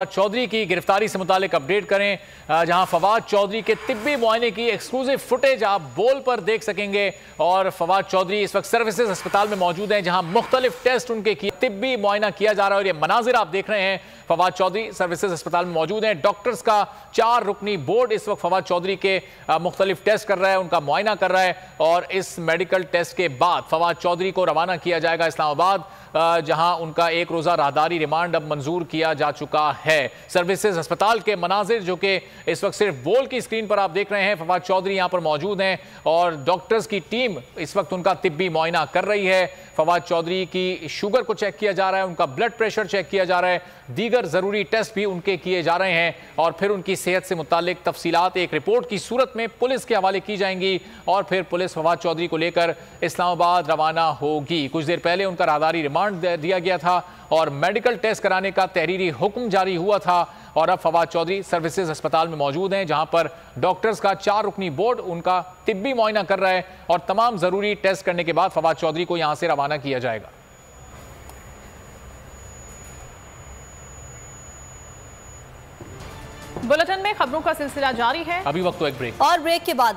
चौधरी की गिरफ्तारी से मुतालिक अपडेट करें, जहां फवाद चौधरी के तिब्बी मुआयने की एक्सक्लूसिव फुटेज आप बोल पर देख सकेंगे। और फवाद चौधरी इस वक्त सर्विसेज अस्पताल में मौजूद हैं, जहां मुख्तलिफ टेस्ट उनके तिब्बी मुआयना किया जा रहा है। और ये मनाजिर आप देख रहे हैं, फवाद चौधरी सर्विसेज अस्पताल में मौजूद हैं। डॉक्टर्स का 4 रुकनी बोर्ड इस वक्त फवाद चौधरी के मुख्तलिफ टेस्ट कर रहा है, उनका मुआयना कर रहा है। और इस मेडिकल टेस्ट के बाद फवाद चौधरी को रवाना किया जाएगा इस्लामाबाद, जहां उनका 1 रोजा राहदारी रिमांड अब मंजूर किया जा चुका है। सर्विसेज अस्पताल के मनाजिर जो कि इस वक्त सिर्फ बोल की स्क्रीन पर आप देख रहे हैं। फवाद चौधरी यहां पर मौजूद हैं और डॉक्टर्स की टीम इस वक्त उनका तिब्बी मुआयना कर रही है। फवाद चौधरी की शुगर को चेक किया जा रहा है, उनका ब्लड प्रेशर चेक किया जा रहा है, दीगर जरूरी टेस्ट भी उनके किए जा रहे हैं। और फिर उनकी सेहत से मुतालिक तफसीलात एक रिपोर्ट की सूरत में पुलिस के हवाले की जाएंगी और फिर पुलिस फवाद चौधरी को लेकर इस्लामाबाद रवाना होगी। कुछ देर पहले उनका राहदारी रिमांड दिया गया था और मेडिकल टेस्ट कराने का तहरीरी हुक्म जारी हुआ था। और अब फवाद चौधरी सर्विसेज अस्पताल में मौजूद हैं, जहां पर डॉक्टर्स का 4 रुकनी बोर्ड उनका तिब्बी मुआयना कर रहा है और तमाम जरूरी टेस्ट करने के बाद फवाद चौधरी को यहां से रवाना किया जाएगा। बुलेटिन में खबरों का सिलसिला जारी है। अभी वक्त तो एक ब्रेक और ब्रेक के बाद